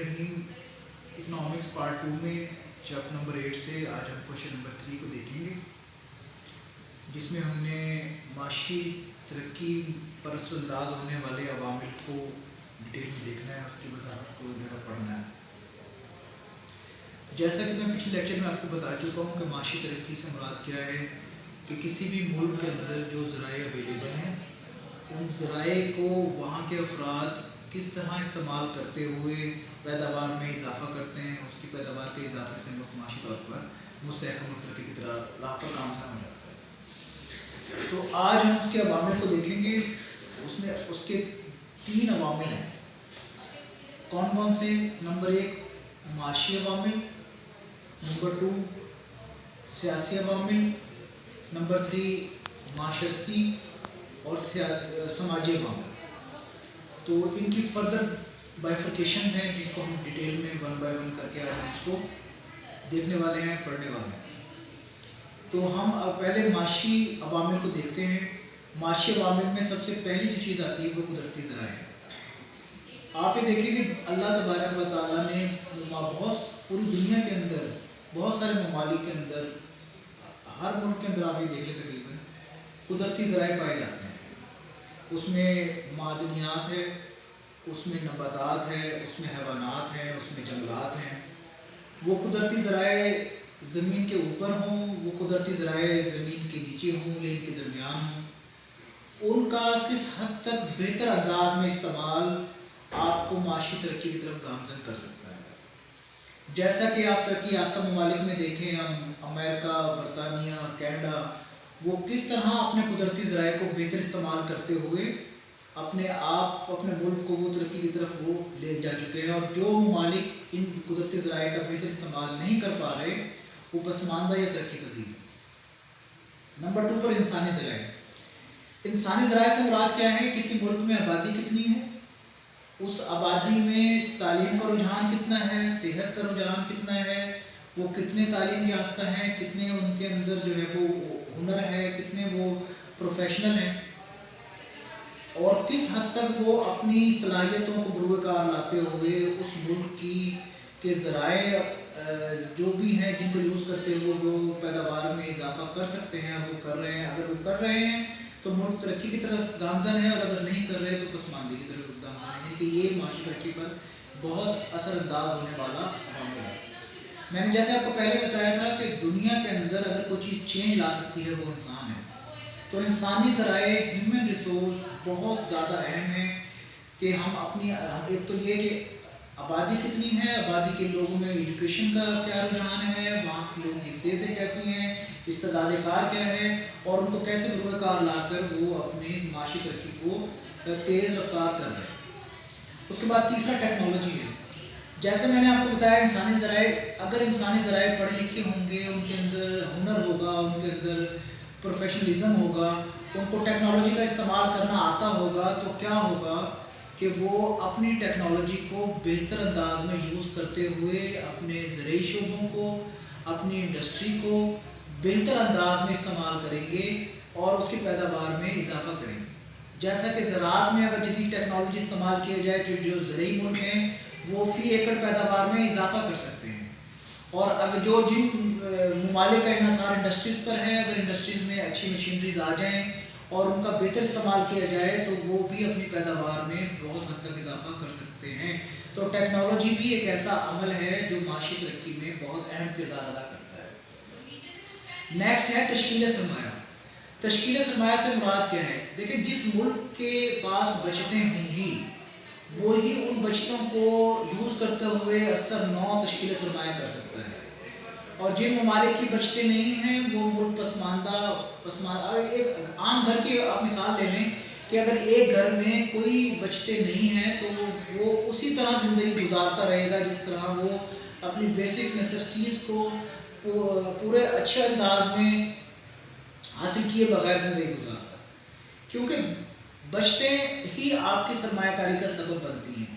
الرحیم economics part 2 میں chapter number 8 سے آج ہم کوشچن نمبر 3 کو دیکھیں گے، جس میں ہم نے معاشی ترقی پر اثر انداز ہونے والے عوامل کو ڈیٹیل میں دیکھنا ہے، اس کی وضاحت کو جو ہے پڑھنا ہے۔ جیسا کہ میں پچھلے لیکچر میں آپ کو بتا چکا ہوں کہ معاشی ترقی سے مراد کیا ہے کہ کسی بھی ملک کے اندر جو ذرائع اویلیبل ہیں ان ذرائع کو وہاں کے افراد کس طرح استعمال کرتے ہوئے پیداوار میں اضافہ کرتے ہیں، اس کی پیداوار کے اضافے سے ملک معاشی طور پر مستحکم اور ترقی کی طرح راہ پر گامزن ہو جاتا ہے۔ تو آج ہم اس کے عوامل کو دیکھیں گے۔ اس کے 3 عوامل ہیں۔ کون کون سے؟ نمبر 1 معاشی عوامل، نمبر 2 سیاسی عوامل، نمبر 3 معاشرتی اور سماجی عوامل۔ تو ان کی فردر بائیفرکیشن ہے جس کو ہم ڈیٹیل میں 1 بائی 1 کر کے آج ہم اس کو دیکھنے والے ہیں، پڑھنے والے ہیں۔ تو ہم اب پہلے معاشی عوامل کو دیکھتے ہیں۔ معاشی عوامل میں سب سے پہلی جو چیز آتی ہے وہ قدرتی ذرائع ہے۔ آپ یہ دیکھیں کہ اللہ تبارک و تعالیٰ نے بہت پوری دنیا کے اندر بہت سارے ممالک کے اندر، ہر ملک کے اندر آپ یہ دیکھ لیں تقریباً قدرتی ذرائع پائے جاتے ہیں۔ اس میں معدنیات ہے، اس میں نباتات ہے، اس میں حیوانات ہیں، اس میں جنگلات ہیں۔ وہ قدرتی ذرائع زمین کے اوپر ہوں، وہ قدرتی ذرائع زمین کے نیچے ہوں یا ان کے درمیان ہوں، ان کا کس حد تک بہتر انداز میں استعمال آپ کو معاشی ترقی کی طرف گامزن کر سکتا ہے۔ جیسا کہ آپ ترقی یافتہ ممالک میں دیکھیں، ہم امریکہ، برطانیہ، کینیڈا، وہ کس طرح اپنے قدرتی ذرائع کو بہتر استعمال کرتے ہوئے اپنے ملک کو وہ ترقی کی طرف وہ لے جا چکے ہیں، اور جو ممالک ان قدرتی ذرائع کا بہتر استعمال نہیں کر پا رہے وہ پسماندہ یا ترقی پذیر ہیں۔ نمبر 2 پر انسانی ذرائع۔ انسانی ذرائع سے مراد کیا ہے؟ کسی ملک میں آبادی کتنی ہے، اس آبادی میں تعلیم کا رجحان کتنا ہے، صحت کا رجحان کتنا ہے، وہ کتنے تعلیم یافتہ ہیں، کتنے ان کے اندر جو ہے وہ ہنر ہے، کتنے وہ پروفیشنل ہیں، اور کس حد تک وہ اپنی صلاحیتوں کو بروئے کار لاتے ہوئے اس ملک کے ذرائع جو بھی ہیں جن کو یوز کرتے ہوئے وہ پیداوار میں اضافہ کر سکتے ہیں، اور وہ کر رہے ہیں۔ اگر وہ کر رہے ہیں تو ملک ترقی کی طرف گامزن ہے، اور اگر نہیں کر رہے تو پسماندگی کی طرف گامزن ہے، یعنی کہ یہ معاشی ترقی پر بہت اثر انداز ہونے والا عوامل ہے۔ میں نے جیسے آپ کو پہلے بتایا تھا کہ دنیا کے اندر اگر کوئی چیز چینج لا سکتی ہے وہ انسان ہے، تو انسانی ذرائع، ہیومن ریسورس بہت زیادہ اہم ہے کہ ہم اپنی ایک تو یہ کہ آبادی کتنی ہے، آبادی کے لوگوں میں ایجوکیشن کا کیا رجحان ہے، وہاں کے لوگوں کی صحتیں کیسی ہیں، استعداد کار کیا ہے، اور ان کو کیسے بروئے کار لا کر وہ اپنے معاشی ترقی کو تیز رفتار کر رہے ہیں۔ اس کے بعد تیسرا ٹیکنالوجی ہے۔ جیسے میں نے آپ کو بتایا انسانی ذرائع، اگر انسانی ذرائع پڑھے لکھے ہوں گے، ان کے اندر ہنر ہوگا، ان کے اندر پروفیشنلزم ہوگا، ان کو ٹیکنالوجی کا استعمال کرنا آتا ہوگا، تو کیا ہوگا کہ وہ اپنی ٹیکنالوجی کو بہتر انداز میں یوز کرتے ہوئے اپنے زرعی شعبوں کو، اپنی انڈسٹری کو بہتر انداز میں استعمال کریں گے اور اس کی پیداوار میں اضافہ کریں گے۔ جیسا کہ زراعت میں اگر جدید ٹیکنالوجی استعمال کیا جائے، جو زرعی ملک ہیں وہ فی ایکڑ پیداوار میں اضافہ کر سکتے ہیں، اور اگر جن ممالک کا انحصار انڈسٹریز پر ہے، اگر انڈسٹریز میں اچھی مشینریز آ جائیں اور ان کا بہتر استعمال کیا جائے تو وہ بھی اپنی پیداوار میں بہت حد تک اضافہ کر سکتے ہیں۔ تو ٹیکنالوجی بھی ایک ایسا عمل ہے جو معاشی ترقی میں بہت اہم کردار ادا کرتا ہے۔ نیکسٹ ہے تشکیل سرمایہ۔ تشکیل سرمایہ سے مراد کیا ہے؟ دیکھیں، جس ملک کے پاس بچتیں ہوں گی وہی ان بچتوں کو یوز کرتے ہوئے اثر نو تشکیل سرمایہ کر سکتا ہے، اور جن ممالک کی بچتیں نہیں ہیں وہ ملک پسماندہ۔ ایک عام گھر کی آپ مثال لے لیں کہ اگر ایک گھر میں کوئی بچتیں نہیں ہیں تو وہ اسی طرح زندگی گزارتا رہے گا جس طرح وہ اپنی بیسک نیسیسٹیز کو پورے اچھے انداز میں حاصل کیے بغیر زندگی گزارتا ہے، کیونکہ بچتیں ہی آپ کی سرمایہ کاری کا سبب بنتی ہیں۔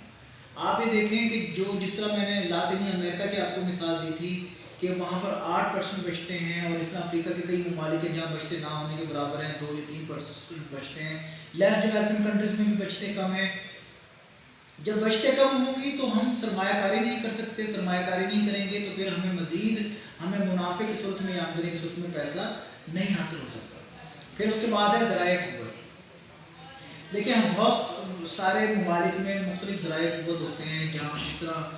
آپ یہ دیکھیں کہ جس طرح میں نے لاطینی امریکہ کی آپ کو مثال دی تھی کہ وہاں پر 8% بچتے ہیں، اور اس طرح افریقہ کے کئی ممالک ہیں جہاں بچتے نہ ہونے کے برابر ہیں، 2 یا 3% بچتے ہیں۔ لیس ڈیولپنگ کنٹریز میں بھی بچتے کم ہیں۔ جب بچتیں کم ہوں گی تو ہم سرمایہ کاری نہیں کر سکتے، سرمایہ کاری نہیں کریں گے تو پھر ہمیں منافع کی صورت میں، آمدنی کی صورت میں پیسہ نہیں حاصل ہو سکتا۔ پھر اس کے بعد ہے ذرائع قوت۔ دیکھیں ہم بہت سارے ممالک میں مختلف ذرائع قوت ہوتے ہیں، جہاں جس طرح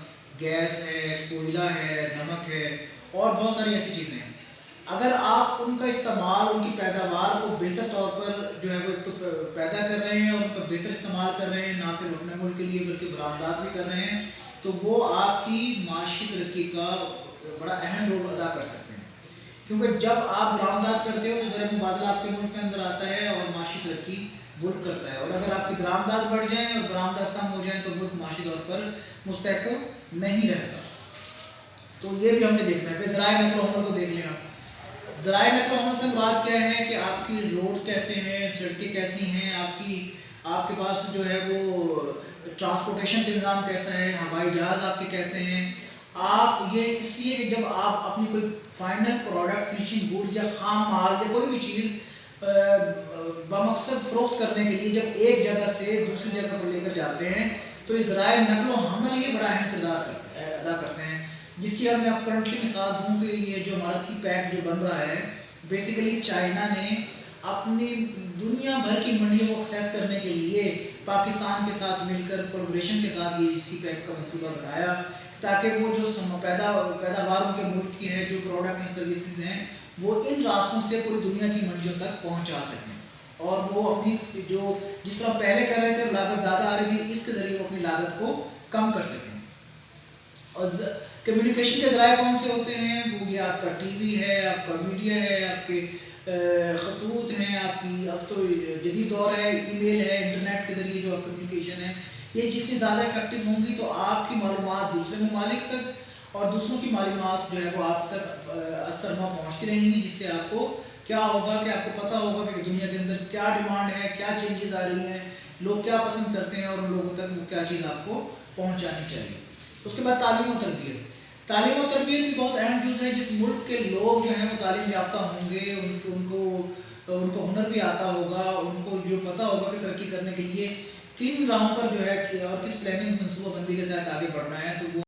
گیس ہے، کوئلہ ہے، نمک ہے اور بہت ساری ایسی چیزیں ہیں۔ اگر آپ ان کا استعمال، ان کی پیداوار کو بہتر طور پر جو ہے وہ ایک تو پیدا کر رہے ہیں اور ان کا بہتر استعمال کر رہے ہیں، نہ صرف اپنے ملک کے لیے بلکہ برآمدات بھی کر رہے ہیں، تو وہ آپ کی معاشی ترقی کا بڑا اہم رول ادا کر سکتے ہیں۔ کیونکہ جب آپ برآمدات کرتے ہو تو زر مبادلہ آپ کے ملک کے اندر آتا ہے اور معاشی ترقی ملک کرتا ہے، اور اگر آپ کی درآمدات بڑھ جائیں اور برآمدات کم ہو جائیں تو ملک معاشی طور پر مستحکم نہیں رہتا۔ تو یہ بھی ہم نے دیکھنا ہے۔ پھر ذرائع نقل و حمل کو دیکھ لیں آپ۔ ذرائع نقل و حمل سے مراد کیا ہے کہ آپ کی روڈز کیسے ہیں، سڑکیں کیسی ہیں، آپ کے پاس جو ہے وہ ٹرانسپورٹیشن کا نظام کیسا ہے، ہوائی جہاز آپ کے کیسے ہیں۔ آپ یہ اس لیے کہ جب آپ اپنی کوئی فائنل پروڈکٹ، فنیشنگ گوڈز یا خام مال یا کوئی بھی چیز بمقصد فروخت کرنے کے لیے جب ایک جگہ سے دوسری جگہ پر لے کر جاتے ہیں تو اس ذرائع نقل و حمل یہ بڑا اہم کردار ادا کرتے ہیں۔ جس کی میں آپ کرنٹلی مثال دوں کہ یہ جو ہمارا سی پیک جو بن رہا ہے، بیسیکلی چائنا نے اپنی دنیا بھر کی منڈیوں کو ایکسیس کرنے کے لیے پاکستان کے ساتھ مل کر کولیبریشن کے ساتھ یہ سی پیک کا منصوبہ بنایا، تاکہ وہ جو پیداوار ان کے ملک کی ہے، جو پروڈکٹ اینڈ سروسز ہیں، وہ ان راستوں سے پوری دنیا کی منڈیوں تک پہنچا سکیں، اور وہ اپنی جو جس طرح پہلے کر رہے تھے لاگت زیادہ آ رہی تھی، اس کے ذریعے وہ اپنی لاگت کو کم کر سکیں۔ اور کمیونیکیشن کے ذرائع کون سے ہوتے ہیں؟ وہ یہ آپ کا ٹی وی ہے، آپ کا میڈیا ہے، آپ کے خطوط ہیں، آپ کی اب تو جدید دور ہے، ای میل ہے، انٹرنیٹ کے ذریعے جو کمیونیکیشن ہے، یہ جتنی زیادہ افیکٹو ہوں گی تو آپ کی معلومات دوسرے ممالک تک اور دوسروں کی معلومات جو ہے وہ آپ تک اثر نہ پہنچتی رہیں گی، جس سے آپ کو کیا ہوگا کہ آپ کو پتہ ہوگا کہ دنیا کے اندر کیا ڈیمانڈ ہے، کیا چینجز آ رہی ہیں، لوگ کیا پسند کرتے ہیں اور ان لوگوں تک وہ کیا چیز آپ کو پہنچانی چاہیے۔ اس کے بعد تعلیم و تربیت۔ تعلیم و تربیت بھی بہت اہم چیز ہے۔ جس ملک کے لوگ جو ہیں وہ تعلیم یافتہ ہوں گے، ان کو ہنر بھی آتا ہوگا، ان کو جو پتہ ہوگا کہ ترقی کرنے کے لیے کن راہوں پر جو ہے اور کس پلاننگ منصوبہ بندی کے ساتھ آگے بڑھنا ہے، تو وہ